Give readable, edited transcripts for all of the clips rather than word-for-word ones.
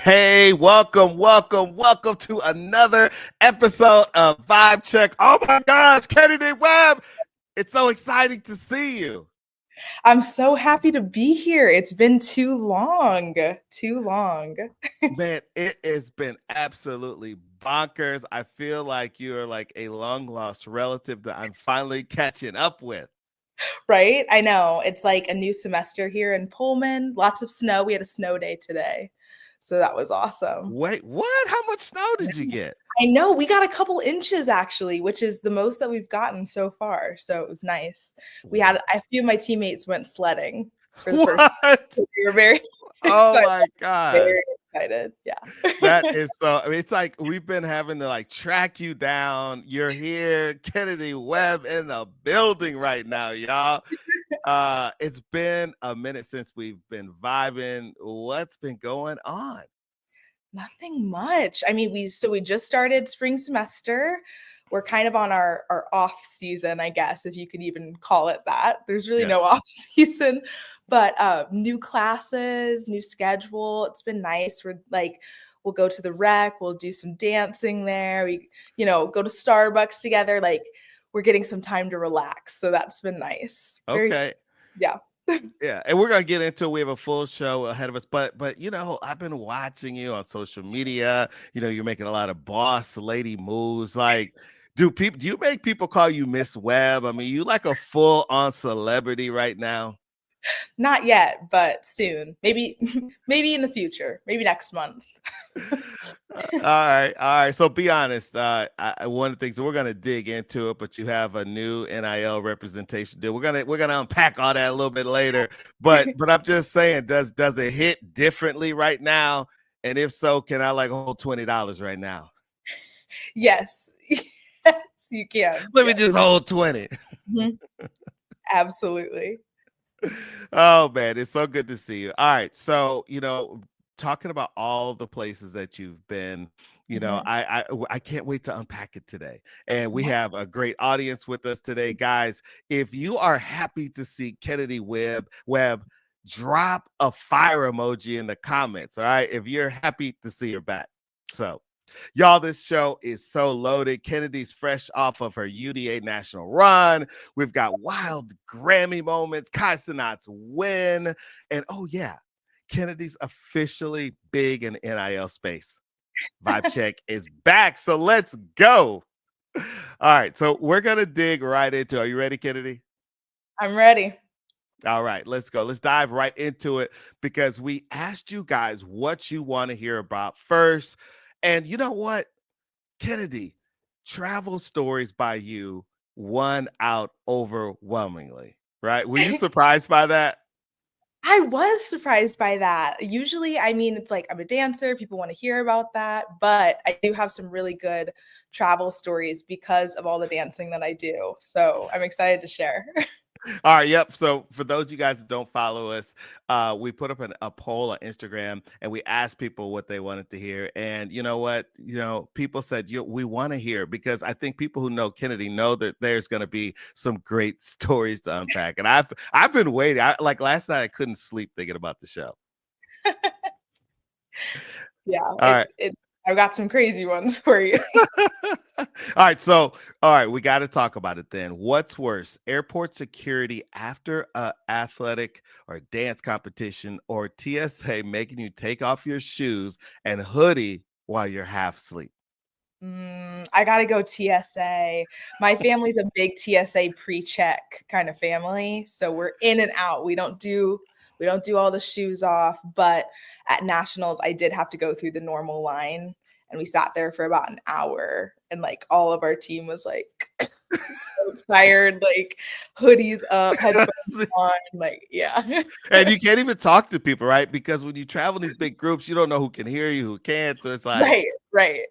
Hey, welcome to another episode of Vibe Check. Oh my gosh, Kennedy Webb, it's so exciting to see you. I'm so happy to be here. It's been too long. Too long. Man, it has been absolutely bonkers. I feel like you're like a long lost relative that I'm finally catching up with. Right? I know. It's like a new semester here in Pullman. Lots of snow. We had a snow day today. So that was awesome. Wait, what? How much snow did you get? I know we got a couple inches actually, which is the most that we've gotten so far. So it was nice. We had a few of my teammates went sledding for the first time. What? So we were very Oh excited. my gosh. Very excited. That Yeah. is so. I mean, it's like we've been having to like track you down. You're here, Kennedy Webb in the building right now, y'all. It's been a minute since we've been vibing. What's been going on? Nothing much. I mean, we just started spring semester. We're kind of on our off season, I guess, if you could even call it that. There's really Yes. no off season, but new classes, new schedule. It's been nice. We'll go to the rec, we'll do some dancing there. Go to Starbucks together. Like we're getting some time to relax. So that's been nice. Very Okay. yeah. Yeah, and we're gonna get into it. We have a full show ahead of us, but I've been watching you on social media. You're making a lot of boss lady moves. Like, do you make people call you Miss Webb? I mean, you like a full on celebrity right now. Not yet, but soon. Maybe maybe in the future. Maybe next month. All right. So be honest. One of the things we're gonna dig into it, but you have a new NIL representation deal. We're gonna unpack all that a little bit later. But I'm just saying, does it hit differently right now? And if so, can I like hold $20 right now? Yes. Yes, you can. Let me Yes. just hold 20. Mhm. Absolutely. Oh man, it's so good to see you. All right, so talking about all the places that you've been, Mhm. I can't wait to unpack it today. And we Yeah. have a great audience with us today, guys. If you are happy to see Kennedy Webb, drop a fire emoji in the comments. All right, if you're happy to see her back. So y'all, this show is so loaded. Kennedy's fresh off of her UDA national run. We've got wild Grammy moments, Kai Cenat's win, and oh yeah, Kennedy's officially big in NIL space. Vibe check is back, so let's go. All right, so we're gonna dig right into. Are you ready, Kennedy? I'm ready. All right, let's go. Let's dive right into it because we asked you guys what you want to hear about first. And you know what? Kennedy, travel stories by you won out overwhelmingly, right? Were you surprised by that? I was surprised by that. Usually, I mean, it's like I'm a dancer, people want to hear about that, but I do have some really good travel stories because of all the dancing that I do. So I'm excited to share. All right, yep. So for those of you guys that don't follow us, we put up a poll on Instagram and we asked people what they wanted to hear. And you know what? People said we want to hear because I think people who know Kennedy know that there's going to be some great stories to unpack. And I've been waiting. Like last night, I couldn't sleep thinking about the show. Yeah, All right. it's I've got some crazy ones for you. All right, we got to talk about it then. What's worse, airport security after a athletic or dance competition, or TSA making you take off your shoes and hoodie while you're half asleep? I gotta go TSA. My family's a big TSA pre-check kind of family, so we're in and out. We don't do all the shoes off, but at nationals, I did have to go through the normal line, and we sat there for about an hour, and like all of our team was like so tired, like hoodies up, headphones on, like yeah. And you can't even talk to people, right? Because when you travel in these big groups, you don't know who can hear you, who can't. So it's like, Right, right.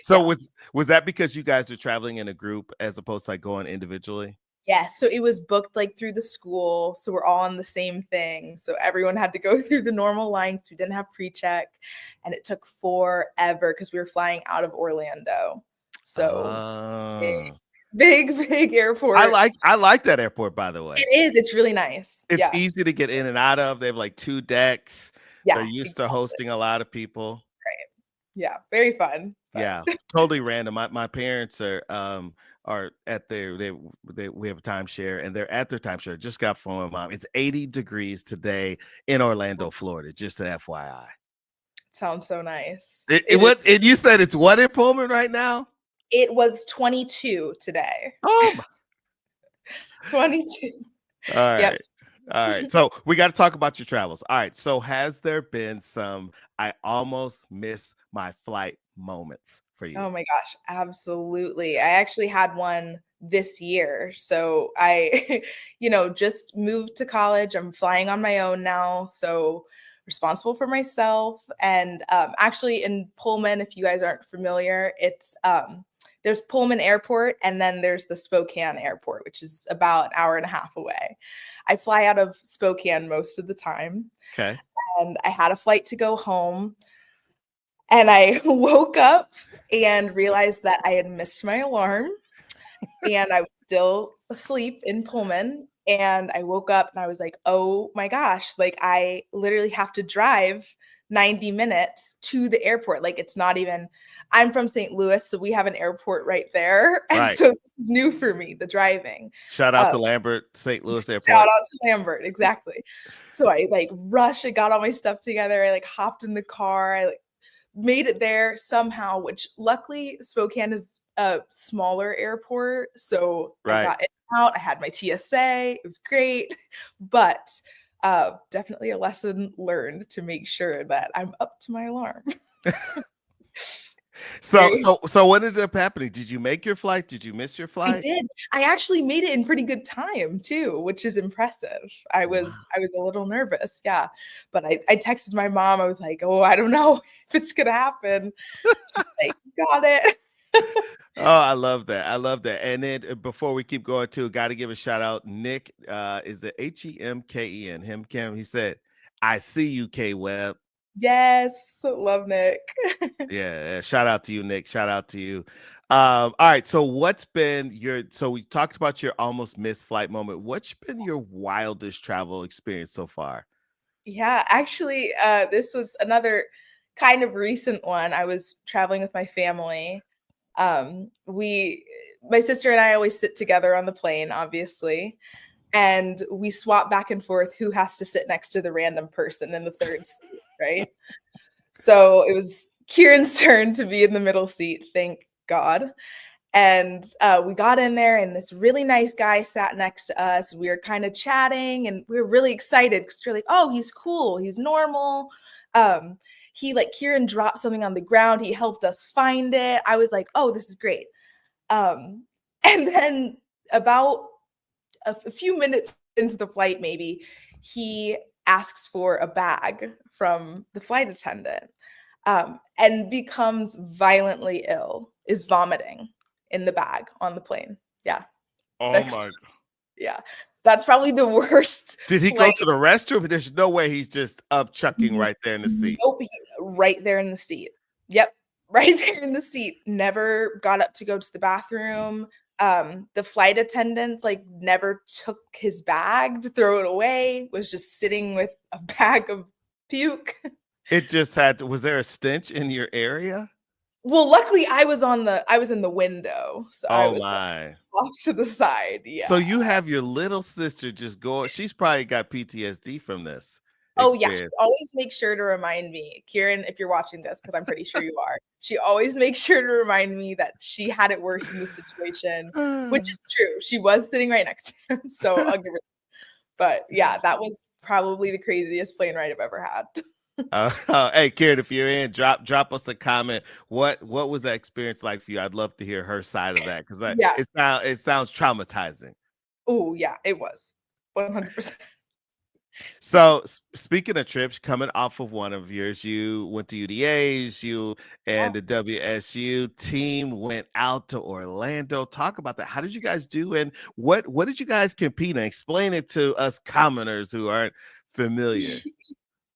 so Yeah. was that because you guys are traveling in a group as opposed to like going individually? Yes, so it was booked, like, through the school, so we're all on the same thing, so everyone had to go through the normal lines, we didn't have pre-check, and it took forever because we were flying out of Orlando. So, big, Oh. big I airport. like I like that airport, by the way. It is, it's really nice. It's Yeah. easy to get in and out of. They have like 2 decks. Yeah, They're used to exactly. hosting a lot of people. Right. Yeah, very fun. But Yeah, totally random. My parents are at we have a timeshare and they're at their timeshare. Just got from my mom. It's 80 degrees today in Orlando, Florida. Just an FYI. sounds so nice. It It is. was. And you said it's what in Pullman right now? It was 22 today. Oh my. 22. All Yep. right. All right. So we got to talk about your travels. All right. So has there been some I almost miss my flight moments for you? Oh my gosh, absolutely. I actually had one this year. So I, just moved to college. I'm flying on my own now. So responsible for myself. And actually in Pullman, if you guys aren't familiar, it's there's Pullman Airport and then there's the Spokane Airport, which is about an hour and a half away. I fly out of Spokane most of the time. Okay. And I had a flight to go home. And I woke up and realized that I had missed my alarm and I was still asleep in Pullman. And I woke up and I was like, oh my gosh, like I literally have to drive 90 minutes to the airport. Like it's not even, I'm from St. Louis, so we have an airport right there. And Right. so this is new for me, the driving. Shout out to Lambert, St. Louis Shout Airport. out to Lambert, exactly. So I like rushed, I got all my stuff together. I like hopped in the car. I like made it there somehow, which luckily Spokane is a smaller airport. So I Right. got in and out. I had my TSA. It was great. But definitely a lesson learned to make sure that I'm up to my alarm. So what ended up happening? Did you make your flight? Did you miss your I flight? did. I actually made it in pretty good time too, which is impressive. I Wow. was a little nervous, yeah. But I texted my mom. I was like, "Oh, I don't know if it's gonna happen." She's like, "Got it." Oh, I love that. I love that. And then before we keep going too, got to give a shout out. Nick, is it Hemken? Him Kim. He said, I see you, K Webb. Yes, love Nick. Yeah, shout out to you, Nick. Shout out to you. All right. So what's been so we talked about your almost missed flight moment. What's been your wildest travel experience so far? Yeah, actually, this was another kind of recent one. I was traveling with my family. My sister and I always sit together on the plane, obviously, and we swap back and forth who has to sit next to the random person in the third seat, right? So it was Kieran's turn to be in the middle seat, thank God. And we got in there, and this really nice guy sat next to us. We were kind of chatting, and we were really excited because we're like, "Oh, he's cool. He's normal." He like Kieran dropped something on the ground. He helped us find it. I was like, "Oh, this is great." And then about a few minutes into the flight, maybe he asks for a bag from the flight attendant, and becomes violently ill, is vomiting in the bag on the plane. Yeah. Oh That's my. yeah. That's probably the worst Did he go flight. to the restroom? There's no way he's just up chucking right there in the seat. Nope, right there in the seat. Yep, right there in the seat. Never got up to go to the bathroom. The flight attendants like never took his bag to throw it away. Was just sitting with a bag of puke. It just had was there a stench in your area? Well, luckily I was in the window, so I Oh was like my. off to the side. So Yeah. you have your little sister just go. She's probably got PTSD from this Oh, yeah, she experience. always makes sure to remind me, Kieran, if you're watching this, because I'm pretty sure you are, she always makes sure to remind me that she had it worse in this situation, which is true. She was sitting right next to him, so I'll give her. But yeah, that was probably the craziest plane ride I've ever had. Hey, Karen, if you're in, drop us a comment. What was that experience like for you? I'd love to hear her side of that because Yeah. it sounds traumatizing. Oh, yeah, it was 100%. So speaking of trips, coming off of one of yours, you went to UDA's, you Yeah. and the WSU team went out to Orlando. Talk about that. How did you guys do, and what did you guys compete in? Explain it to us commoners who aren't familiar.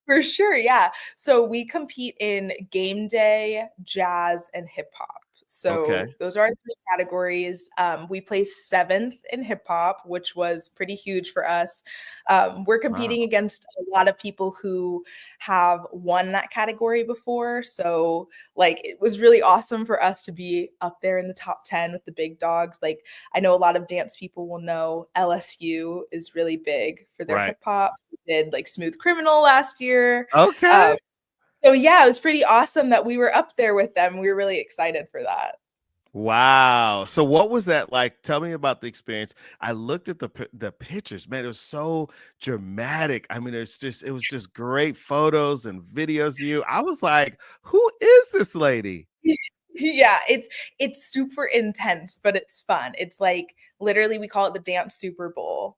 For sure, yeah. So we compete in game day, jazz, and hip hop. Okay. So those are our 3 categories. We placed 7th in hip hop, which was pretty huge for us. We're Wow. competing against a lot of people who have won that category before. So like it was really awesome for us to be up there in the top 10 with the big dogs. Like I know a lot of dance people will know LSU is really big for their Right. hip hop. We did like Smooth Criminal last year. Okay. So yeah, it was pretty awesome that we were up there with them. We were really excited for that. Wow. So what was that like? Tell me about the experience. I looked at the pictures, man. It was so dramatic. I mean, it was just great photos and videos of you. I was like, who is this lady? Yeah, it's super intense, but it's fun. It's like literally we call it the dance Super Bowl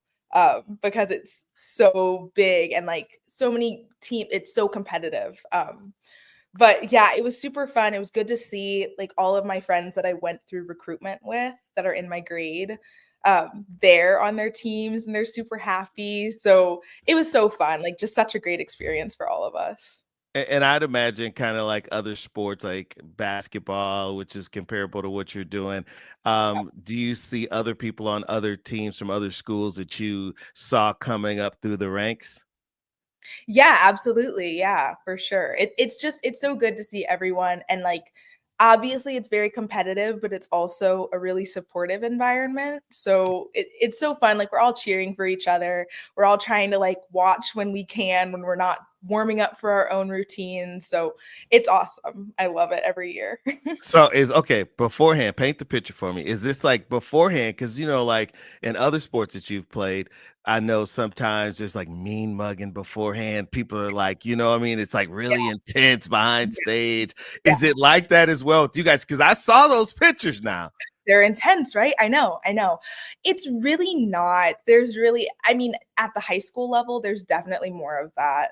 because it's so big and like so many it's so competitive. But yeah, it was super fun. It was good to see like all of my friends that I went through recruitment with that are in my grade there on their teams and they're super happy. So it was so fun, like just such a great experience for all of us. And I'd imagine kind of like other sports like basketball, which is comparable to what you're doing. Do you see other people on other teams from other schools that you saw coming up through the ranks? Yeah, absolutely. Yeah, for sure. It's so good to see everyone and like obviously it's very competitive, but it's also a really supportive environment. So it's so fun. Like we're all cheering for each other. We're all trying to like watch when we can when we're not warming up for our own routines. So it's awesome. I love it every year. So is okay beforehand, paint the picture for me. Is this like beforehand? Because like in other sports that you've played, I know sometimes there's like mean mugging beforehand. People are like, I mean, it's like really intense behind stage. Yeah. Is it like that as well with you guys? Because I saw those pictures now. They're intense, right? I know. It's really not. There's really, I mean, at the high school level, there's definitely more of that.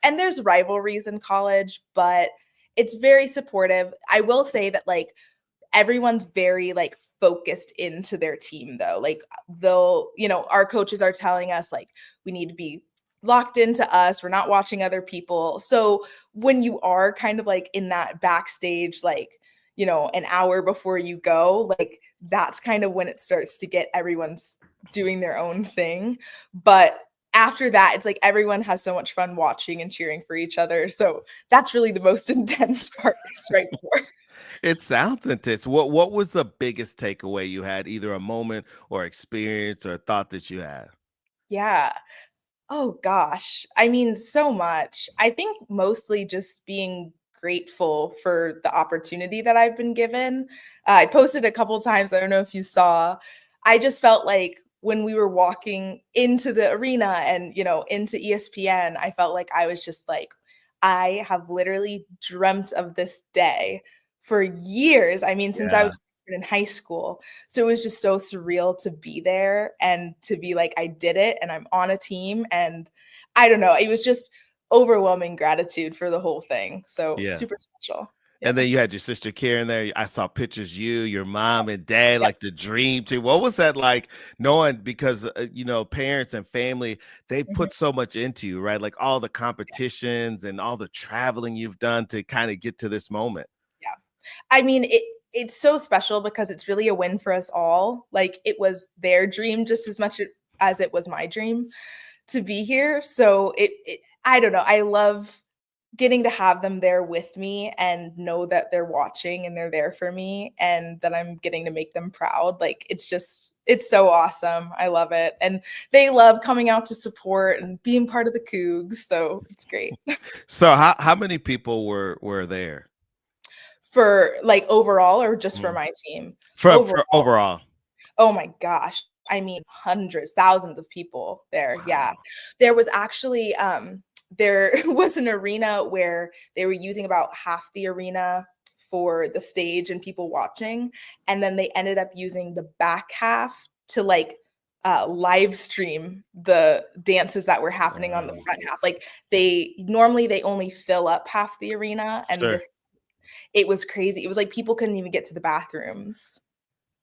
And there's rivalries in college, but it's very supportive. I will say that like everyone's very like focused into their team though. Like our coaches are telling us like we need to be locked into us. We're not watching other people. So when you are kind of like in that backstage, like, an hour before you go, like that's kind of when it starts to get everyone's doing their own thing. But after that, it's like everyone has so much fun watching and cheering for each other. So that's really the most intense part is right before. It sounds intense. What was the biggest takeaway you had, either a moment or experience or thought that you had? Yeah. Oh gosh. I mean, so much. I think mostly just being grateful for the opportunity that I've been given. I posted a couple times. I don't know if you saw. I just felt like when we were walking into the arena and, into ESPN, I felt like I was just like, I have literally dreamt of this day for years. I mean, since I Yeah. was in high school. So it was just so surreal to be there and to be like, I did it and I'm on a team. And I don't know, it was just overwhelming gratitude for the whole thing. So Yeah. super special. And Yeah. then you had your sister Karen there. I saw pictures you, your mom and dad, Yeah. like the dream team. What was that like knowing because parents and family, they Mhm. put so much into you, right? Like all the competitions and all the traveling you've done to kind of get to this moment. Yeah. I mean, it's so special because it's really a win for us all. Like it was their dream just as much as it was my dream to be here. So I don't know. I love getting to have them there with me and know that they're watching and they're there for me and that I'm getting to make them proud. Like it's so awesome. I love it. And they love coming out to support and being part of the Cougs. So it's great. So how many people were there? For like overall or just for Mm. my team? For Overall. overall. Oh my gosh. I mean, hundreds, thousands of people there. Yeah. Wow. There was actually there was an arena where they were using about half the arena for the stage and people watching, and then they ended up using the back half to like live stream the dances that were happening on the Wow. front half. Like they only fill up half the arena, and Sure. this it was crazy. It was like people couldn't even get to the bathrooms.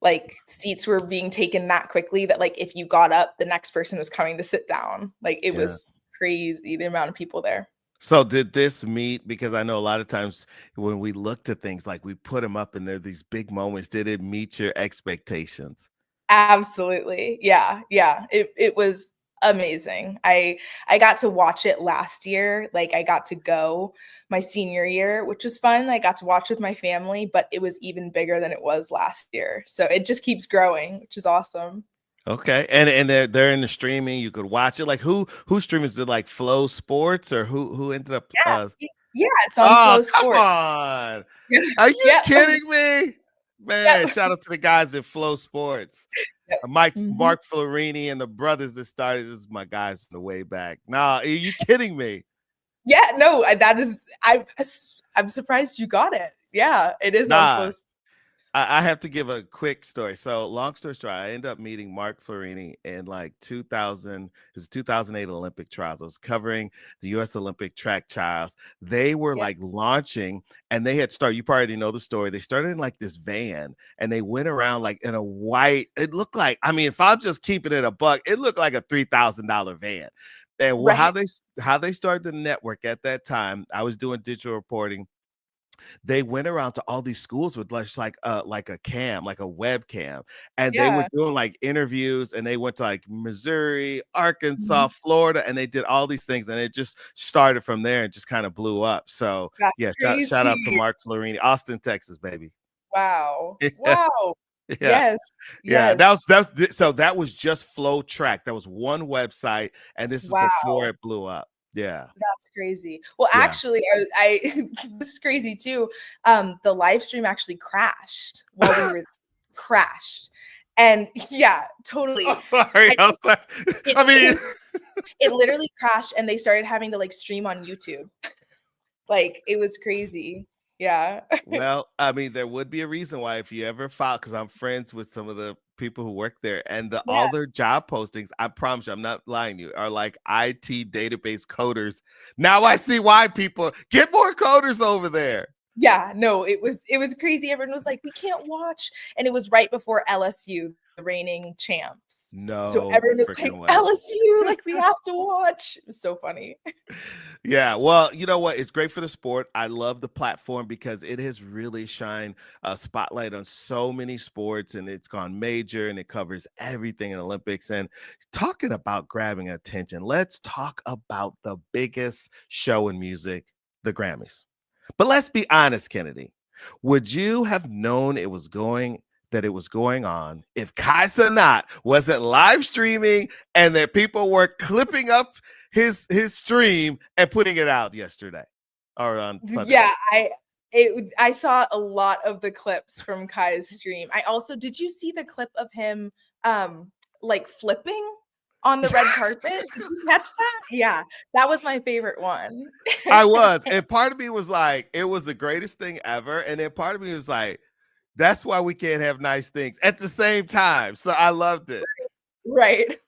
Like seats were being taken that quickly that like if you got up, the next person was coming to sit down. Like it Yeah. was crazy the amount of people there. So did this meet, because I know a lot of times when we look to things like we put them up and they're these big moments, did it meet your expectations? Absolutely. Yeah, yeah. It was amazing. I got to watch it last year. Like I got to go my senior year, which was fun. I got to watch with my family, but it was even bigger than it was last year. So it just keeps growing, which is awesome. Okay. And they're in the streaming, you could watch it. Like who streams it, like Flow Sports, or who ended up Yeah, it's on oh, Flow come Sport. on. Are you Yep. kidding me? Man, Yep. shout out to the guys at Flow Sports. Yep. Mhm. Mark Florini and the brothers that started. This is my guys from the way back. Nah, are you kidding me? Yeah, no, that is I'm surprised you got it. Yeah, it is on Flow Nah, Sport. I have to give a quick story. So, long story short, I ended up meeting Mark Florini in like 2000. It was 2008 Olympic trials. I was covering the U.S. Olympic track trials. They were Yeah. like launching, and they had started. You probably already know the story. They started in like this van, and they went around like in a white. It looked like, I mean, if I'm just keeping it a buck, it looked like a $3,000 van. And Right. how they started the network at that time, I was doing digital reporting. They went around to all these schools with like a cam, like a webcam, and they were Yeah. doing like interviews, and they went to like Missouri, Arkansas, Mhm. Florida, and they did all these things, and it just started from there and just kind of blew up. So That's yeah, shout out to crazy. Mark Florini, Austin, Texas, baby. Wow. Yeah, Wow. yeah, Yes. yeah. Yes. So that was just Flow Track. That was one website, and this is before Wow. it blew up. Yeah, That's crazy. Well, yeah. actually, I this is crazy too. The live stream actually crashed while we were crashed. And yeah, totally. I'm sorry. I I'm think sorry. it I mean. it literally crashed and they started having to like stream on YouTube. Like it was crazy. Yeah. Well, I mean, there would be a reason why if you ever file, because I'm friends with some of the people who work there, and Yeah. all their job postings, I promise you, I'm not lying to you, are like IT database coders. Now I see why people get more coders over there. Yeah, no, it was crazy. Everyone was like, "We can't watch," and it was right before LSU, the reigning champs. So No everyone was like, freaking way. "LSU, like we have to watch." It was so funny. Yeah, well, you know what? It's great for the sport. I love the platform because it has really shined a spotlight on so many sports, and it's gone major, and it covers everything in Olympics. And talking about grabbing attention, let's talk about the biggest show in music, the Grammys. But let's be honest, Kennedy. Would you have known it was going on if Kai Cenat wasn't live streaming and that people were clipping up his stream and putting it out yesterday or on Sunday? Yeah, I saw a lot of the clips from Kai's stream. I also did you see the clip of him like flipping on the red carpet? Did you catch that? Yeah, that was my favorite one. I was, and part of me was like, it was the greatest thing ever, and then part of me was like, that's why we can't have nice things at the same time. So I loved it. Right.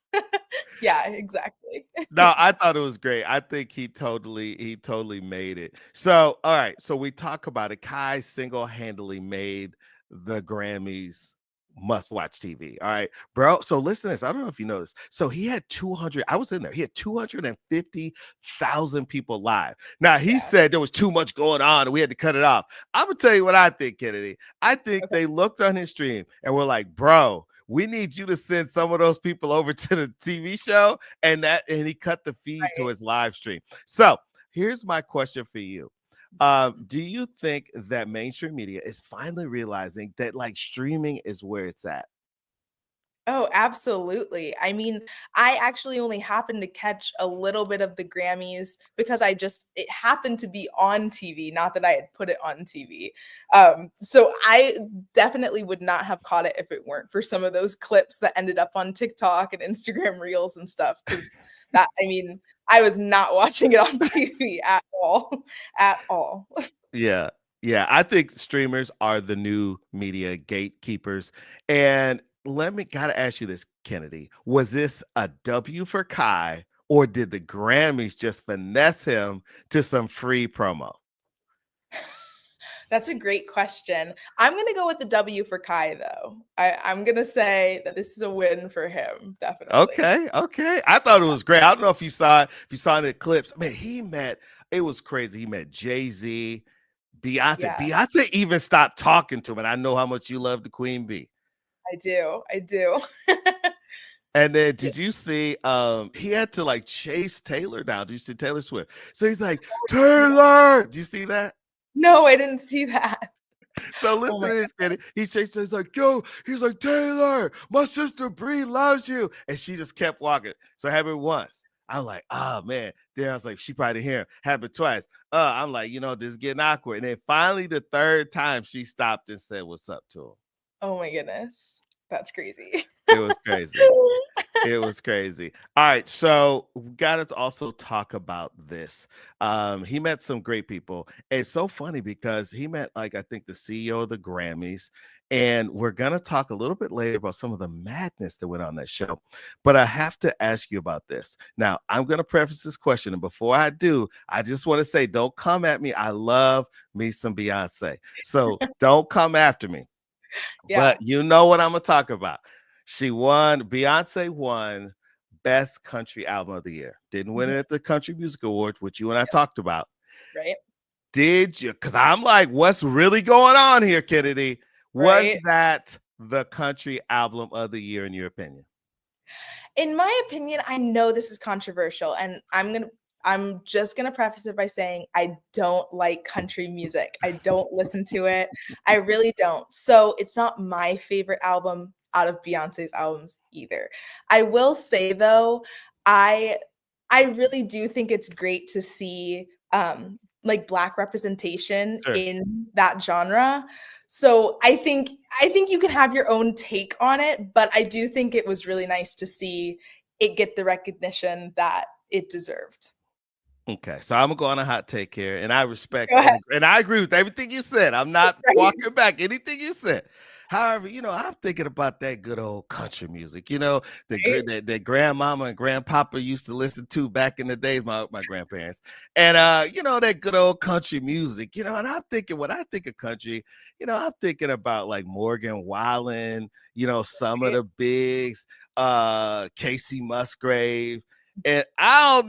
Yeah, exactly. No, I thought it was great. I think he totally made it. So, all right. So we talk about it. Kai single-handedly made the Grammys must-watch TV. All right, bro. So listen to this. I don't know if you know this. So he had 200. I was in there. He had 250,000 people live. Now he Yeah. said there was too much going on and we had to cut it off. I'm gonna tell you what I think, Kennedy. I think Okay. they looked on his stream and were like, bro, we need you to send some of those people over to the TV show, and he cut the feed to Right. his live stream. So here's my question for you. Do you think that mainstream media is finally realizing that like streaming is where it's at? Oh, absolutely. I mean, I actually only happened to catch a little bit of the Grammys because it happened to be on TV, not that I had put it on TV. So I definitely would not have caught it if it weren't for some of those clips that ended up on TikTok and Instagram Reels and stuff. Because I mean, I was not watching it on TV at all, at all. Yeah. Yeah, I think streamers are the new media gatekeepers. And let me gotta ask you this, Kennedy. Was this a W for Kai, or did the Grammys just finesse him to some free promo? That's a great question. I'm gonna go with the W for Kai though. I'm gonna say that this is a win for him, definitely. Okay, okay. I thought it was great. I don't know if you saw it, if you saw the clips. Man, he met It was crazy. He met Jay-Z, Beyonce. Yeah, Beyonce even stopped talking to him, and I know how much you love the Queen Bee. I do. I do. And then Yeah. did you see he had to like chase Taylor down? Did you see Taylor Swift? So he's like, Taylor, do you see that? No, I didn't see that. So Oh listen my to this, Kenny. He chased her, he's like, yo, he's like, Taylor, my sister Bree loves you. And she just kept walking. So it happened once. I'm like, oh man. Then I was like, she probably didn't hear him. Happened twice. I'm like, this is getting awkward. And then finally the third time she stopped and said, what's up to him. Oh my goodness. That's crazy. It was crazy. It was crazy. All right, so we got to also talk about this. He met some great people. It's so funny because he met, like, I think the CEO of the Grammys, and we're gonna talk a little bit later about some of the madness that went on that show. But I have to ask you about this. Now, I'm gonna preface this question, and before I do, I just want to say, don't come at me. I love me some Beyonce, so don't come after me. Yeah. But you know what I'm gonna talk about. Beyonce won Best Country Album of the Year. Didn't win it at the Country Music Awards, which you and I talked about. Right. Did you? Because I'm like, what's really going on here, Kennedy? Was Right. that the Country Album of the Year, in your opinion? In my opinion, I know this is controversial, and I'm just gonna preface it by saying I don't like country music. I don't listen to it. I really don't. So it's not my favorite album out of Beyonce's albums either. I will say though, I I really do think it's great to see like Black representation Sure. in that genre. So I think you can have your own take on it, but I do think it was really nice to see it get the recognition that it deserved. Okay, so I'm gonna go on a hot take here, and I respect Go ahead. and I agree with everything you said. I'm not Right. walking back anything you said. However, I'm thinking about that good old country music, Right. that grandmama and grandpapa used to listen to back in the days, my grandparents, and that good old country music, and I'm thinking when I think of country, I'm thinking about like Morgan Wallen, some of Right. the bigs, Casey Musgrave. And I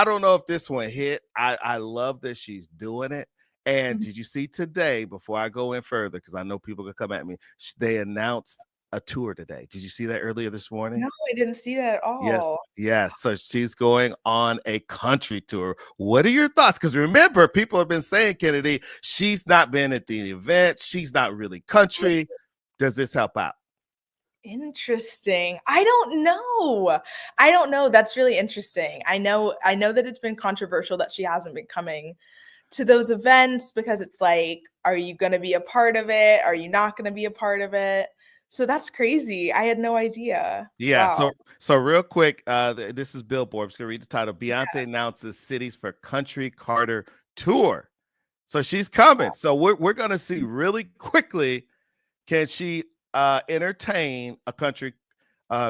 don't know if this one hit. I love that she's doing it. And Mhm. did you see today, before I go in further, because I know people can come at me, they announced a tour today. Did you see that earlier this morning? No, I didn't see that at Yes, all. yes. So she's going on a country tour. What are your thoughts? Because remember, people have been saying, Kennedy, she's not been at the event. She's not really country. Does this help out? Interesting. I don't know. I don't know. That's really interesting. I know that it's been controversial that she hasn't been coming to those events because it's like, are you going to be a part of it? Are you not going to be a part of it? So that's crazy. I had no idea. Yeah, Wow. so real quick, this is Billboard. I'm just gonna read the title. Beyonce announces cities for Country Carter tour. So she's coming. So we're gonna see really quickly, can she entertain a country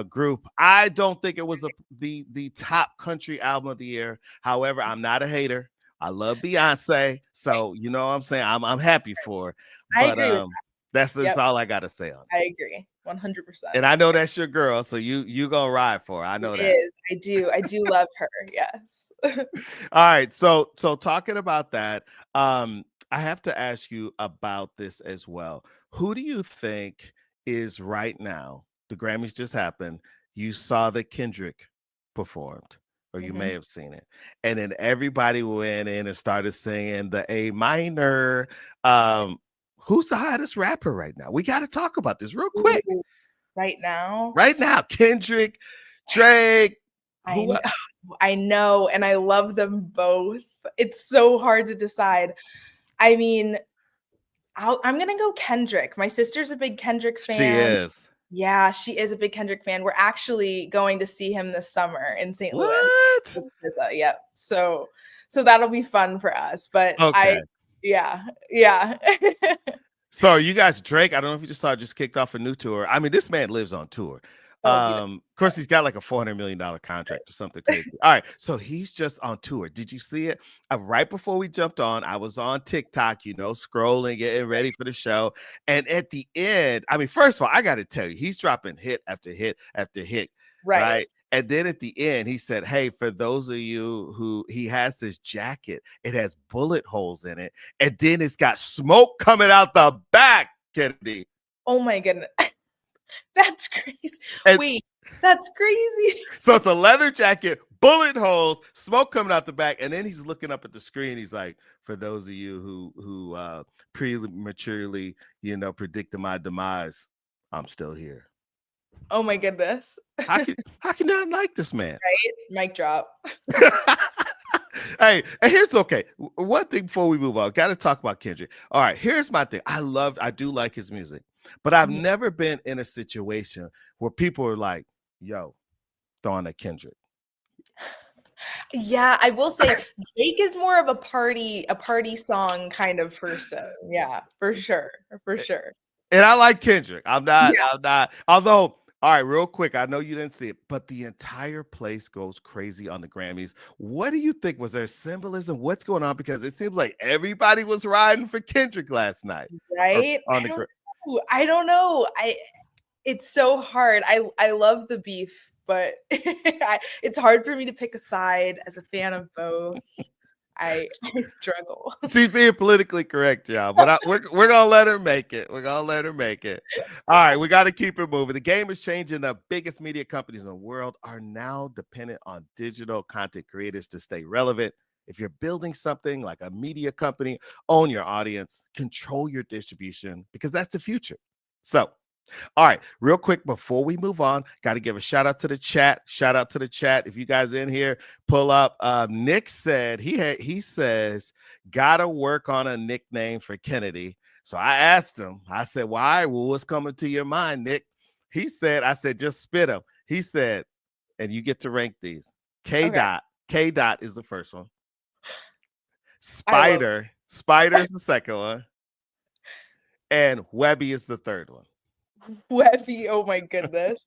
group? I don't think it was the top country album of the year. However, I'm not a hater. I love Beyonce, so you know what I'm saying. I'm happy for her. I But agree with that's Yep, all I gotta say on it. I agree. 100%. And I know that's your girl, so you gonna ride for her. I know It that. is. I do. I do love her. Yes. All right, so talking about that, I have to ask you about this as well. Who do you think is right now? The Grammys just happened. You saw that Kendrick performed, or you may Mhm. have seen it, and then everybody went in and started singing the A minor. Um, who's the hottest rapper right now? We got to talk about this real quick. Ooh, right now, Right now, Kendrick, Drake, I who? kn I know, and I love them both. It's so hard to decide. I mean, I'm gonna go Kendrick. My sister's a big Kendrick She fan. is. Yeah, she is a big Kendrick fan. We're actually going to see him this summer in St. Louis What? with SZA, yep. So that'll be fun for us, but Okay. yeah, yeah. So you guys, Drake, I don't know if you just saw, just kicked off a new tour. I mean, this man lives on tour. Oh, he does. Of course, he's got like a $400 million contract or something crazy. All right, so he's just on tour. Did you see it? Right before we jumped on, I was on TikTok, scrolling, getting ready for the show. And at the end, I mean, first of all, I got to tell you, he's dropping hit after hit after hit, Right. right? And then at the end, he said, "Hey, for those of you who he has this jacket, it has bullet holes in it, and then it's got smoke coming out the back, Kennedy." Oh my goodness. That's crazy. And Wait, that's crazy. so it's a leather jacket, bullet holes, smoke coming out the back, and then he's looking up at the screen. He's like, "For those of you who prematurely, predicted my demise, I'm still here." Oh my goodness. How can I like this man? Right? Mic drop. Hey, and here's okay. One thing before we move on, got to talk about Kendrick. All right, here's my thing. I do like his music, but I've never been in a situation where people are like, "Yo, throwing at Kendrick." Yeah, I will say Drake is more of a party song kind of person. Yeah, for sure. For sure. And I like Kendrick. I'm not. Yeah. Although, all right, real quick, I know you didn't see it, but the entire place goes crazy on the Grammys. What do you think? Was there symbolism? What's going on? Because it seems like everybody was riding for Kendrick last night. Right? I don't know. It's so hard. I love the beef, but it's hard for me to pick a side as a fan of both. I struggle. She's being politically correct, y'all, but we're gonna let her make it. We're gonna let her make it. All right, we got to keep it moving. The game is changing. The biggest media companies in the world are now dependent on digital content creators to stay relevant. If you're building something like a media company, own your audience, control your distribution, because that's the future. So, all right, real quick before we move on, got to give a shout out to the chat. Shout out to the chat. If you guys in here, pull up. Nick said he says gotta work on a nickname for Kennedy. So I asked him. I said, "Why? Well, what's coming to your mind, Nick?" He said, "I said just spit him." He said, and you get to rank these. K dot is the first one. Spider is the second one, and Webby is the third one. Webby, oh my goodness.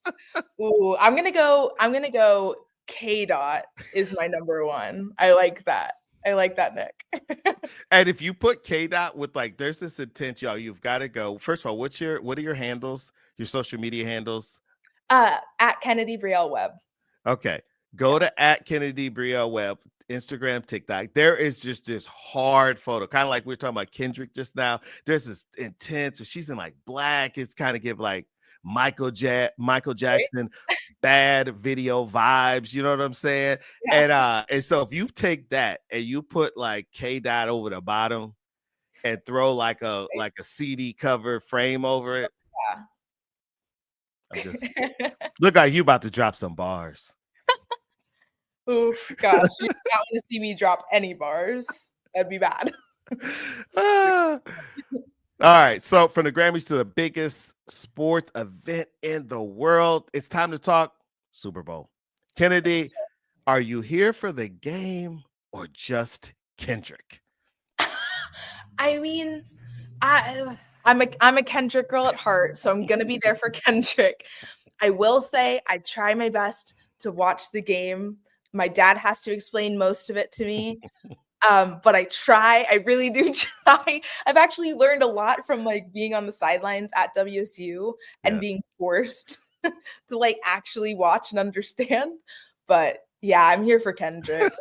Ooh, I'm gonna go K dot is my number one. I like that. Nick. And if you put K dot with there's this intent, y'all, you've got to go. First of all, what are your handles? Your social media handles? At Kennedy Brielle Webb. Okay. Go to at Kennedy Brielle Webb, Instagram, TikTok. There is just this hard photo, kind of like we were talking about Kendrick just now. There's this intense, she's in black. It's kind of give Michael Jackson bad video vibes. You know what I'm saying? Yeah. And so if you take that and you put K dot over the bottom and throw a CD cover frame over it. Yeah. I'm just look like you about to drop some bars. Oh gosh, you don't want to see me drop any bars. That'd be bad. All right, so from the Grammys to the biggest sports event in the world, it's time to talk Super Bowl. Kennedy, are you here for the game or just Kendrick? I mean, I'm a Kendrick girl at heart, so I'm gonna be there for Kendrick. I will say I try my best to watch the game. My dad has to explain most of it to me. But I really do try. I've actually learned a lot from being on the sidelines at WSU and being forced to actually watch and understand. But yeah, I'm here for Kendrick.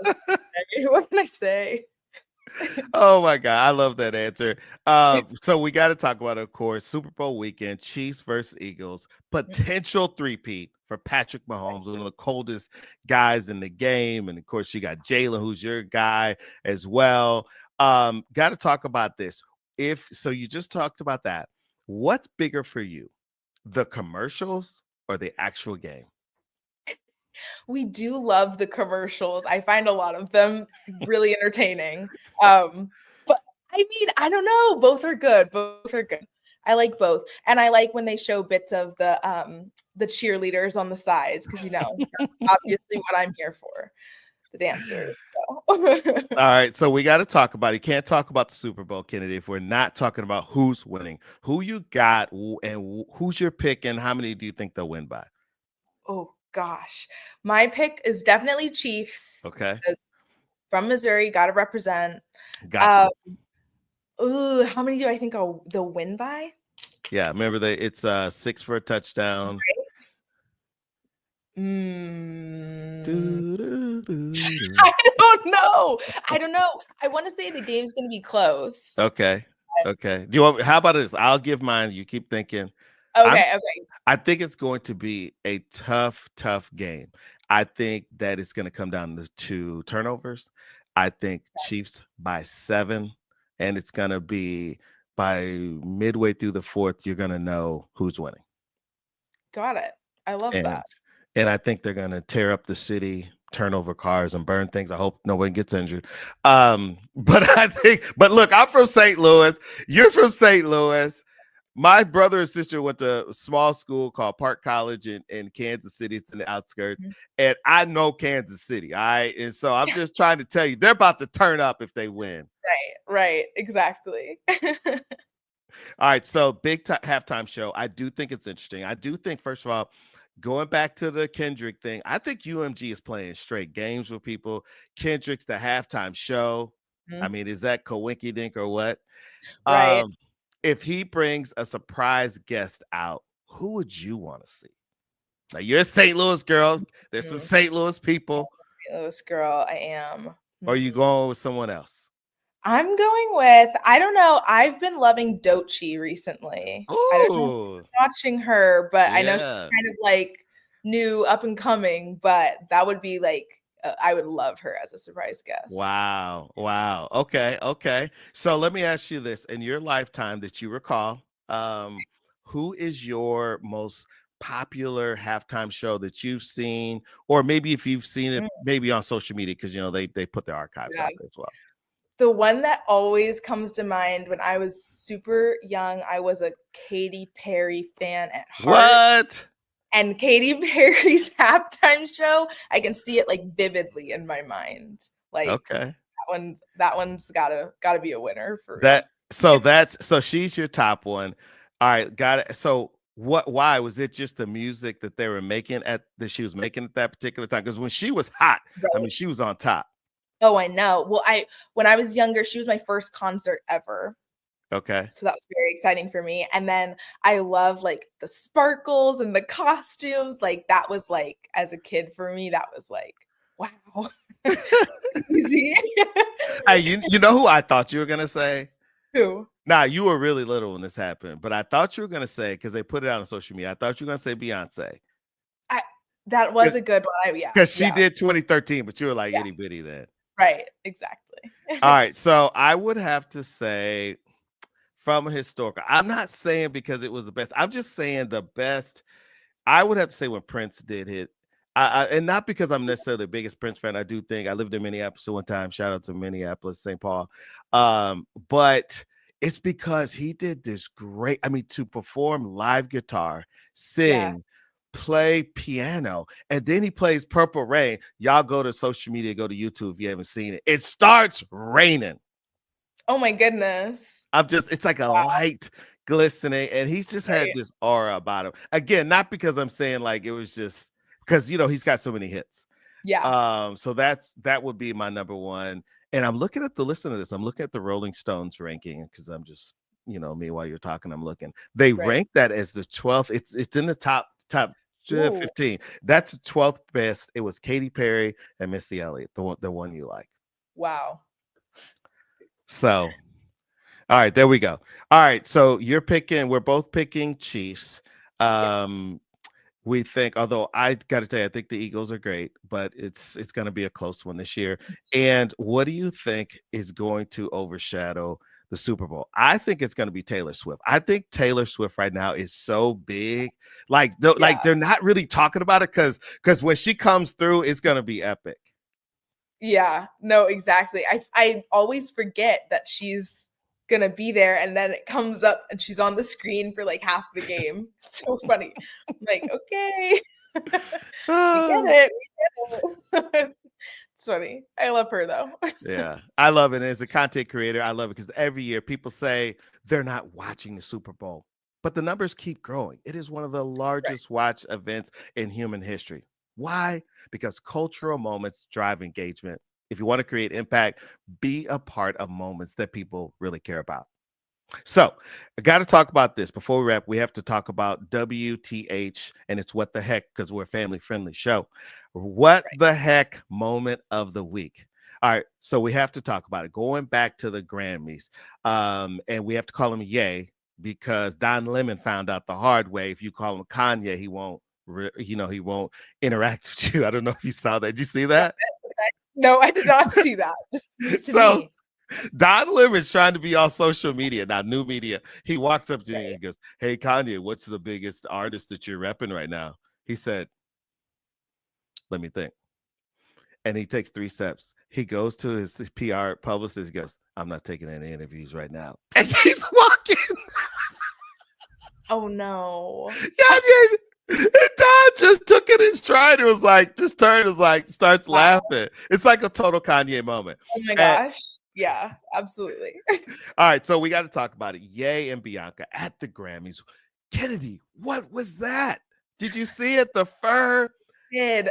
What can I say? Oh my God, I love that answer. So we got to talk about, of course, Super Bowl weekend, Chiefs versus Eagles, potential three-peat for Patrick Mahomes, one of the coldest guys in the game. And of course, you got Jalen, who's your guy as well. Got to talk about this. So you just talked about that. What's bigger for you, the commercials or the actual game? We do love the commercials. I find a lot of them really entertaining. But I mean, I don't know. Both are good. I like both. And I like when they show bits of the cheerleaders on the sides, because that's obviously what I'm here for. The dancers. So. All right, so we got to talk about it. You can't talk about the Super Bowl, Kennedy, if we're not talking about who's winning. Who you got and who's your pick, and how many do you think they'll win by? Oh gosh, my pick is definitely Chiefs. Okay. From Missouri, got to represent. Got how many do I think they'll win by? Yeah, remember it's 6 for a touchdown. Do, do, do, do. I don't know. I don't know. I want to say the game's going to be close. Okay. Okay. Do you want? How about this? I'll give mine. You keep thinking. I'm. Okay, okay. I think it's going to be a tough, tough game. I think that it's going to come down to turnovers. I think Chiefs by 7, and it's going to be by midway through the fourth. You're going to know who's winning, Got it. I love and that. I think they're going to tear up the city, turn over cars, and burn things. I hope nobody gets injured. But I think. But look, I'm from St. Louis. You're from St. Louis. My brother and sister went to a small school called Park College in Kansas City. It's in the outskirts. Mhm. And I know Kansas City. All right. And so I'm just trying to tell you, they're about to turn up if they win. Right, exactly. All right. So big halftime show. I do think it's interesting. I do think, first of all, going back to the Kendrick thing, I think UMG is playing straight games with people. Kendrick's the halftime show. I Mhm. mean, is that coinky dink or what? Right. If he brings a surprise guest out, who would you want to see? Now you're a St. Louis girl. There's some Mhm. St. Louis people. St. Louis girl, I am. Or are you going with someone else? I'm going with, I don't know. I've been loving Doechii recently. I don't know if Oh, you're watching her, but I know she's yeah. kind of like new up and coming, but that would be like, I would love her as a surprise guest. Wow. Wow. Okay. Okay. So let me ask you this. In your lifetime that you recall, who is your most popular halftime show that you've seen? Or maybe if you've seen it, Mm, maybe on social media, because they put their archives yeah. out there as well. The one that always comes to mind when I was super young, I was a Katy Perry fan at heart. What? And Katy Perry's halftime show, I can see it like vividly in my mind. Like Okay. that one's gotta be a winner for That me. so she's your top one. All right, got it. So why was it just the music that they were making that she was making at that particular time? Because when she was hot, I mean, Right. she was on top. Oh, I know. Well, I when I was younger, she was my first concert ever. Okay. So that was very exciting for me. And then I love like the sparkles and the costumes. Like that was like as a kid for me, that was like, wow. Crazy. Hey, you know who I thought you were gonna say? Who? Nah, you were really little when this happened, but I thought you were gonna say, because they put it out on social media. I thought you were gonna say Beyonce. I that was a good one. Yeah, Because she yeah, did 2013, but you were like yeah. itty bitty then. Right, exactly. All right, so I would have to say from a historical. I'm not saying because it was the best. I'm just saying the best. I would have to say when Prince did hit. And not because I'm necessarily the biggest Prince fan. I do think I lived in Minneapolis one time. Shout out to Minneapolis, St. Paul. But it's because he did this great. I mean, to perform live guitar, Yeah. sing, play piano, and then he plays Purple Rain. Y'all go to social media, go to YouTube if you haven't seen it. It starts raining. Oh my goodness. It's like a light glistening, and he's just had Right. this aura about him. Again, not because I'm saying like it was just because he's got so many hits. Yeah, So that would be my number one. And I'm looking at the listen to this. I'm looking at the Rolling Stones ranking because I'm just, me while you're talking, I'm looking. They right. rank that as the 12th. It's in the top Ooh, 15. That's the 12th best. It was Katy Perry and Missy Elliott, the one you like. wow. So all right, there we go. All right, so we're both picking Chiefs. Yep. We think, although I got to tell you, I think the Eagles are great, but it's going to be a close one this year. And what do you think is going to overshadow the Super Bowl? I think it's going to be Taylor Swift. I think Taylor Swift right now is so big, like Yeah. they're not really talking about it because when she comes through, it's going to be epic. Yeah. No, exactly. I always forget that she's gonna be there, and then it comes up and she's on the screen for like half the game. It's so funny. I'm like, okay. We get Ah. it. We get it. It's funny. I love her though. Yeah, I love it. As a content creator, I love it because every year people say they're not watching the Super Bowl, but the numbers keep growing. It is one of the Right. largest watched events in human history. Why? Because cultural moments drive engagement. If you want to create impact, be a part of moments that people really care about. So I got to talk about this before we wrap. We have to talk about WTH, and it's what the heck, because we're a family friendly show. What Right. the heck moment of the week? All right, so we have to talk about it. Going back to the Grammys, and we have to call him Ye because Don Lemon found out the hard way. If you call him Kanye, he won't. He won't interact with you. I don't know if you saw that. Did you see that? No, I did not see that. This is news to So me. Don Lemon's trying to be on social media, not new media. He walks up to me Right. and goes, "Hey, Kanye, what's the biggest artist that you're repping right now?" He said, "Let me think." And he takes 3 steps. He goes to his PR publicist. He goes, "I'm not taking any interviews right now." And keeps walking. Oh no. Kanye, and Don just took it in stride. It was like, just turned, was like, starts Wow. laughing. It's like a total Kanye moment. Oh my And gosh. Yeah, absolutely. all right, so we got to talk about it. Ye and Bianca at the Grammys. Kennedy, what was that? Did you see it? The fur? Did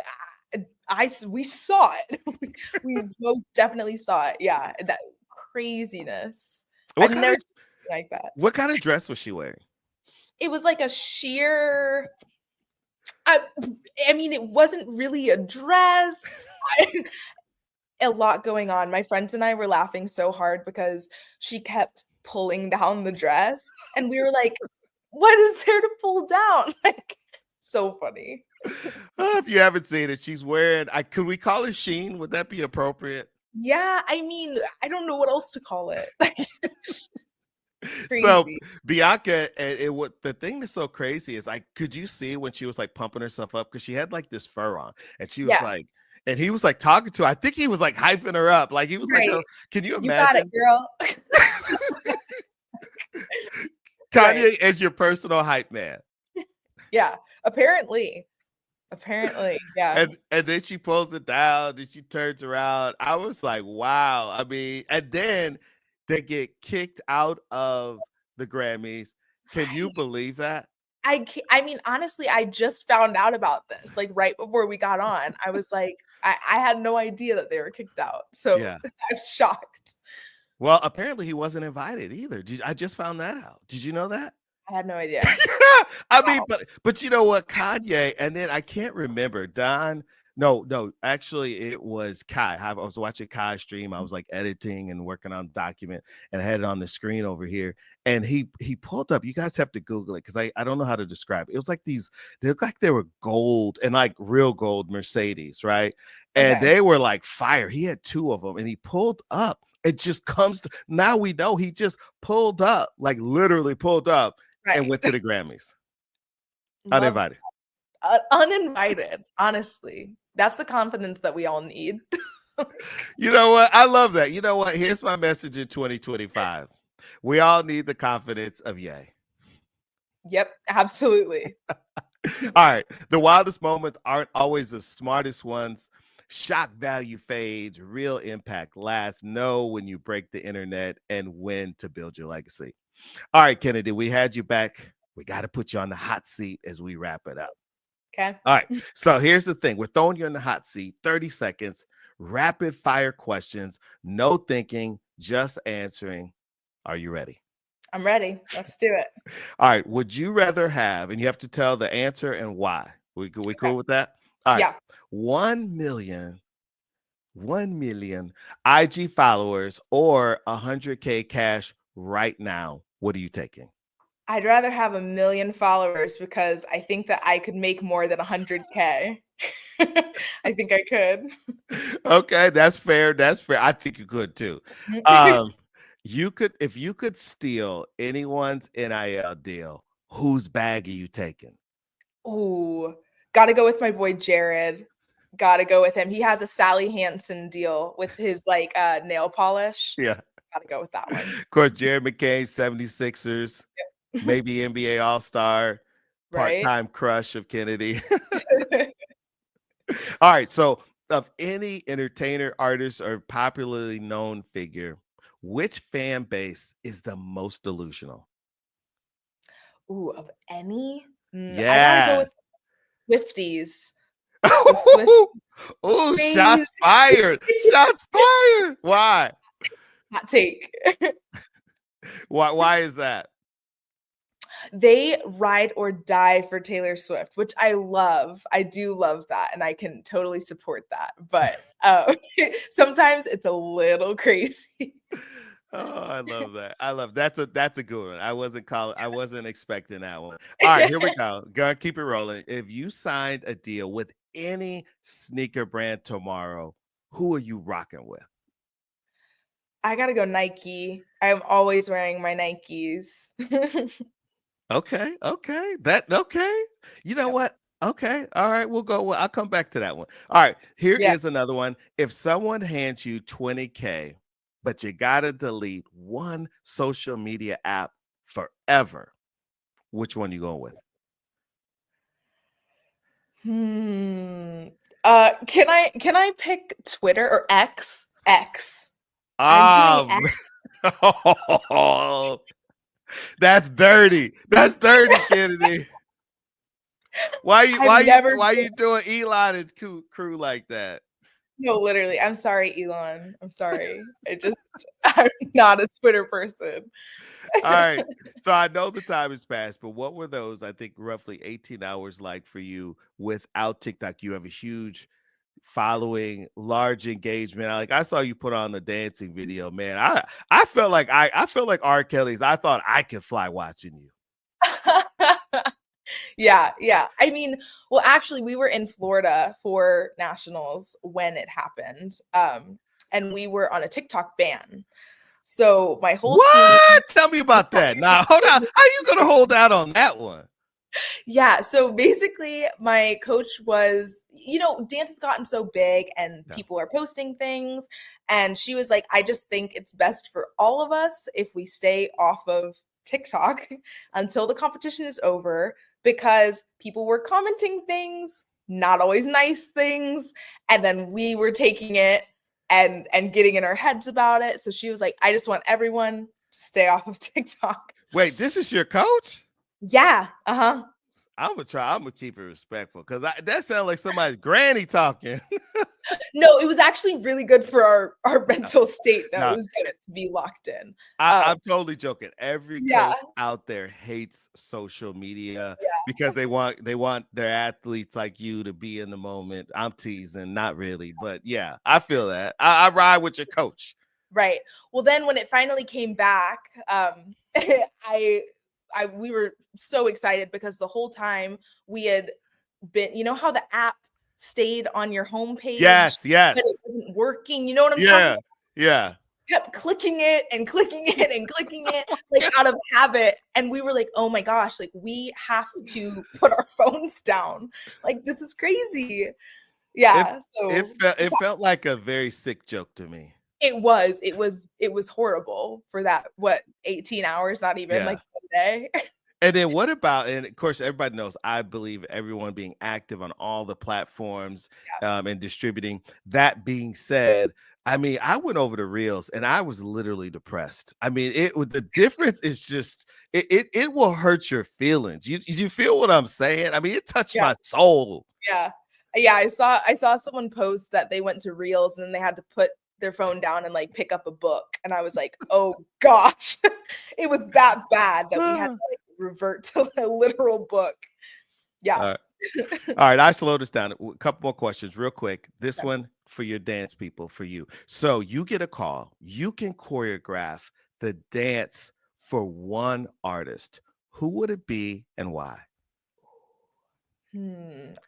we saw it. We most definitely saw it. Yeah, that craziness. What I've kind never of seen like that. what kind of dress was she wearing? It was like a sheer I, I mean, it wasn't really a dress. A lot going on. My friends and I were laughing so hard because she kept pulling down the dress, and we were like, "What is there to pull down?" Like, so funny. If you haven't seen it, she's wearing. Could we call it sheen? Would that be appropriate? Yeah, I mean, I don't know what else to call it. So Crazy. Bianca, and what the thing that's so crazy is, like, could you see when she was like pumping herself up because she had like this fur on, and she was Yeah, like, and he was like talking to her. I think he was like hyping her up, like he was like, right. "Oh, can you You got it, imagine?" girl. Right. Kanye as your personal hype man. Yeah, apparently. Apparently, yeah. And then she pulls it down, and she turns around. I was like, wow. I mean, and then they get kicked out of the Grammys. Can you Right. believe that? I mean, honestly, I just found out about this, like, right before we got on. I was like, I had no idea that they were kicked out, so Yeah. I'm shocked. Well, apparently he wasn't invited either. I just found that out. Did you know that? I had no idea. I mean, Wow. but you know what, Kanye, and then I can't remember Don. No, actually, it was Kai. I was watching Kai stream. I was like editing and working on the document, and I had it on the screen over here. And he pulled up. You guys have to Google it because I don't know how to describe it. It was like these. They looked like they were gold and like real gold Mercedes, right? And Okay. they were like fire. He had 2 of them, and he pulled up. It just comes to now we know he just pulled up, like literally pulled up and Right. went to the Grammys Love uninvited. uninvited, honestly. That's the confidence that we all need. You know what? I love that. You know what? Here's my message in 2025. We all need the confidence of Ye. Yep, absolutely. All right. The wildest moments aren't always the smartest ones. Shock value fades, real impact lasts. Know when you break the internet and when to build your legacy. All right, Kennedy, we had you back. We got to put you on the hot seat as we wrap it up. Okay. All right. So here's the thing. We're throwing you in the hot seat. 30 seconds, rapid fire questions, no thinking, just answering. Are you ready? I'm ready. Let's do it. All right. Would you rather have, and you have to tell the answer and why. We Okay. cool with that? All right. Yeah. 1 million, 1 million IG followers or 100K cash right now. What are you taking? I'd rather have 1 million followers because I think that I could make more than 100K. I think I could. Okay, that's fair. That's fair. I think you could too. Um, you could, if you could steal anyone's NIL deal, whose bag are you taking? Ooh, gotta go with my boy Jared. Gotta go with him. He has a Sally Hansen deal with his like nail polish. Yeah. Gotta go with that one. Of course, Jared McCain, 76ers, maybe NBA All-Star, Right? part-time crush of Kennedy. All right. So, of any entertainer, artist, or popularly known figure, which fan base is the most delusional? Ooh, of any? I gotta go Yeah. with Swifties. The Swift Oh, crazy shots fired. Shots fired. Why? hot take. Why is that? They ride or die for Taylor Swift, which I love. I do love that, and I can totally support that. But sometimes it's a little crazy. Oh, I love that. I love that's a good one. I wasn't expecting that one. All right, here we go. Go keep it rolling. If you signed a deal with any sneaker brand tomorrow, who are you rocking with? I gotta go Nike. I'm always wearing my Nikes. Okay, okay. That okay. You know Yep. what? Okay. All right, we'll go. I'll come back to that one. All right, here Yeah. is another one. If someone hands you 20K, but you gotta delete one social media app forever, which one you going with? Can I pick Twitter or X? X. I'm doing X. Um, that's dirty. That's dirty, Kennedy. I've never Why you doing Elon and crew like that? No, literally. I'm sorry, Elon. I'm sorry. I'm not a Twitter person. All right. So I know the time has passed, but what were those, I think, roughly 18 hours like for you without TikTok? You have a huge following, large engagement. I saw you put on the dancing video, man. I felt like I felt like R. Kelly's. I thought I could fly watching you. Yeah, yeah. I mean, well, actually, we were in Florida for Nationals when it happened. And we were on a TikTok ban. So my whole team, What? Tell me about that. Now, hold on. How you gonna hold out on that one? yeah. So basically, my coach was, dance has gotten so big and Yeah. people are posting things. And she was like, I just think it's best for all of us if we stay off of TikTok until the competition is over, because people were commenting things, not always nice things. And then we were taking it and getting in our heads about it. So she was like, I just want everyone to stay off of TikTok. Wait, this is your coach? Yeah. Uh-huh. I'm gonna try. I'm gonna keep it respectful because that sounds like somebody's granny talking. No, it was actually really good for our mental state, though. It No, was good to be locked in. I'm totally joking. Every Yeah, coach out there hates social media yeah, because they want their athletes like you to be in the moment. I'm teasing, not really, but yeah, I feel that. I ride with your coach. right. Well, then when it finally came back, I we were so excited because the whole time we had been, how the app stayed on your homepage, Yes, but yes, it wasn't working. You know what I'm talking yeah, about? yeah. Kept clicking it and clicking it and clicking it, like, out of habit, and we were like, "Oh my gosh, like, we have to put our phones down. Like, this is crazy." It Yeah, so it felt like a very sick joke to me. it was horrible for that, what, 18 hours, not even, Yeah. like, 1 day. And then what about, and of course, everybody knows I believe everyone being active on all the platforms and distributing. That being said, I mean, I went over the reels and I was literally depressed. I mean, the difference is just it will hurt your feelings. You feel what I'm saying? I mean, it touched Yeah, my soul. yeah. Yeah, I saw someone post that they went to Reels and then they had to put their phone down and, like, pick up a book, and I was like, "Oh gosh." It was that bad that we had to, like, revert to a literal book. Yeah. All right, I slowed this down. A couple more questions, real quick. This Okay. one for your dance people, for you. So you get a call. You can choreograph the dance for one artist. Who would it be and why?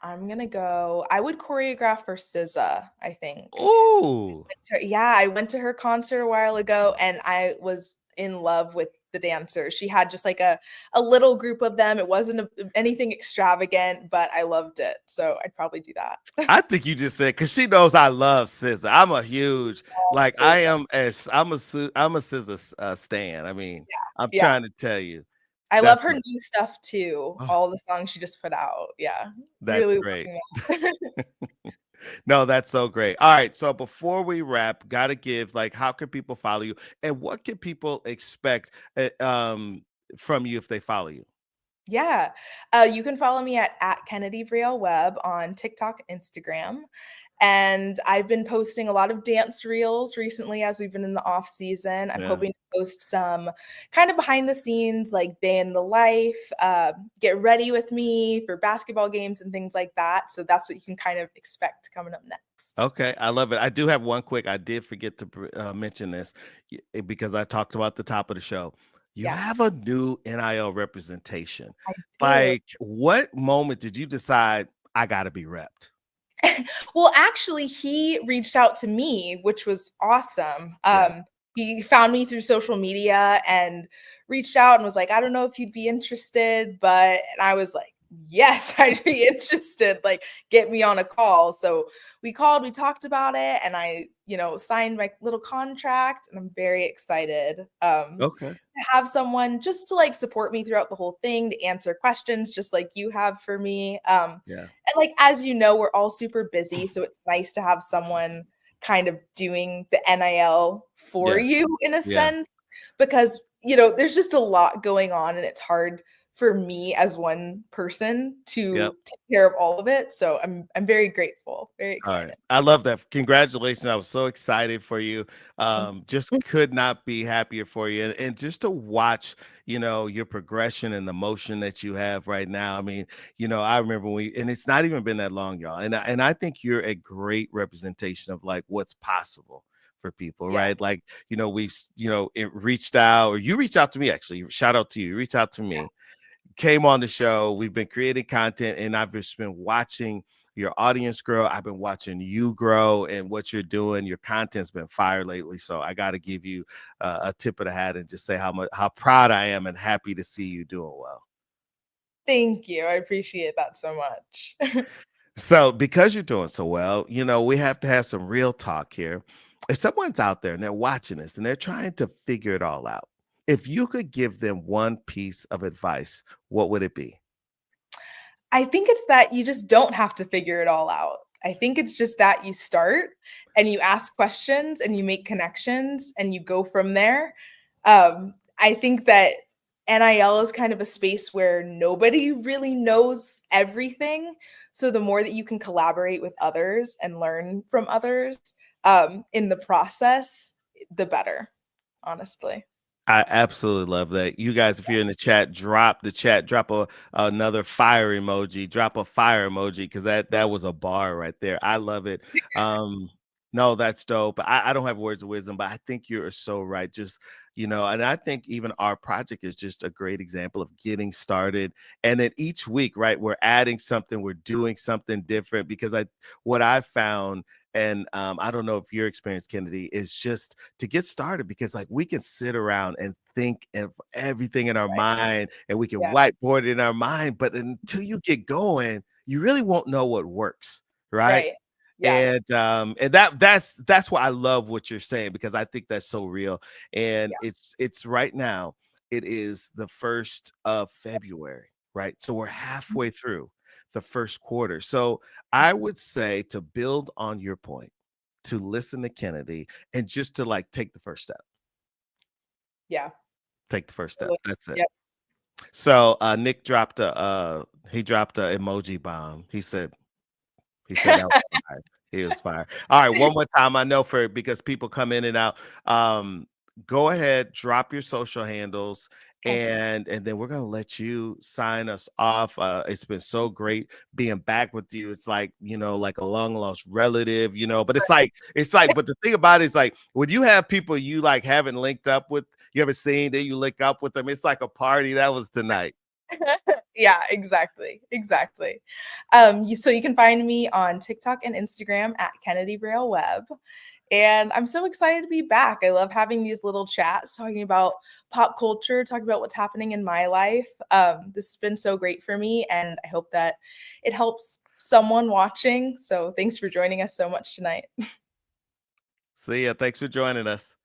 I would choreograph for SZA, I think. Oh, Yeah, I went to her concert a while ago and I was in love with the dancers. She had just like a little group of them. It wasn't anything extravagant, but I loved it. So I'd probably do that. I think you just said because she knows I love SZA. I'm a huge like I SZA. am as I'm a SZA stan. I mean, I'm Yeah. trying to tell you I love that's her new stuff too. oh, All the songs she just put out. Yeah. that's Really great. loving that. No, that's so great. All right. So before we wrap, gotta give like how can people follow you and what can people expect from you if they follow you? Yeah. You can follow me at Kennedy Vriel Webb on TikTok and Instagram. And I've been posting a lot of dance reels recently as we've been in the off season. I'm Yeah. hoping to post some kind of behind the scenes, like day in the life, get ready with me for basketball games and things like that. So that's what you can kind of expect coming up next. Okay, I love it. I do have one quick. I did forget to mention this because I talked about the top of the show. You Yeah, have a new NIL representation. I do. Like, what moment did you decide I got to be repped? Well, actually, he reached out to me, which was awesome. Yeah. He found me through social media and reached out and was like, "I don't know if you'd be interested," and I was like, "Yes, I'd be interested. Like, get me on a call." So we called, we talked about it, and I, signed my little contract, and I'm very excited. Okay. To have someone just to like support me throughout the whole thing, to answer questions just like you have for me. Yeah. And like as you know, we're all super busy, so it's nice to have someone kind of doing the NIL for Yeah. you in a Yeah. sense because there's just a lot going on and it's hard for me as one person Yep. to take care of all of it. So I'm very grateful, very All right. excited. I love that. Congratulations. I was so excited for you. Thank Just you. could not be happier for you. And just to watch, your progression and the motion that you have right now. I mean, I remember and it's not even been that long, y'all. And I think you're a great representation of like what's possible for people, Yeah. right? Like, it reached out, or you reached out to me actually. Shout out to you. You reached out to me, came on the show. We've been creating content, and I've just been watching your audience grow. I've been watching you grow and what you're doing. Your content's been fire lately, so I got to give you a tip of the hat and just say how proud I am and happy to see you doing well. Thank you. I appreciate that so much. So, because you're doing so well, we have to have some real talk here. If someone's out there and they're watching this and they're trying to figure it all out, if you could give them one piece of advice, what would it be? I think it's that you just don't have to figure it all out. I think it's just that you start and you ask questions and you make connections and you go from there. I think that NIL is kind of a space where nobody really knows everything. So the more that you can collaborate with others and learn from others in the process, the better, honestly. I absolutely love that. You guys, if you're in the chat, drop another fire emoji, drop a fire emoji because that was a bar right there. I love it. Um, no, that's dope. I don't have words of wisdom, but I think you're so right. Just and I think even our project is just a great example of getting started. And then each week, right, we're adding something, we're doing something different because what I found, and I don't know if your experience, Kennedy, is just to get started because like we can sit around and think of everything in our mind and we can Yeah, whiteboard it in our mind, but until you get going, you really won't know what works, right? right. Yeah, And that's why I love what you're saying because I think that's so real. And yeah. it's right now, it is the 1st of February, right? So we're halfway through the first quarter. So I would say to build on your point, to listen to Kennedy and just to like take the first step. Yeah. Take the first step. That's it. Yep. So Nick dropped he dropped a emoji bomb. He said that was fire. He was fire. All right, one more time. I know because people come in and out. Um, Go ahead, drop your social handles, Okay. and then we're gonna let you sign us off. It's been so great being back with you. It's like like a long lost relative, But but the thing about it is like when you have people you like haven't linked up with, you ever seen that you link up with them. It's like a party. That was tonight. Yeah, exactly, exactly. So you can find me on TikTok and Instagram at Kennedy Braille Webb. And I'm so excited to be back. I love having these little chats talking about pop culture, talking about what's happening in my life. This has been so great for me, and I hope that it helps someone watching. So thanks for joining us so much tonight. See ya. Thanks for joining us.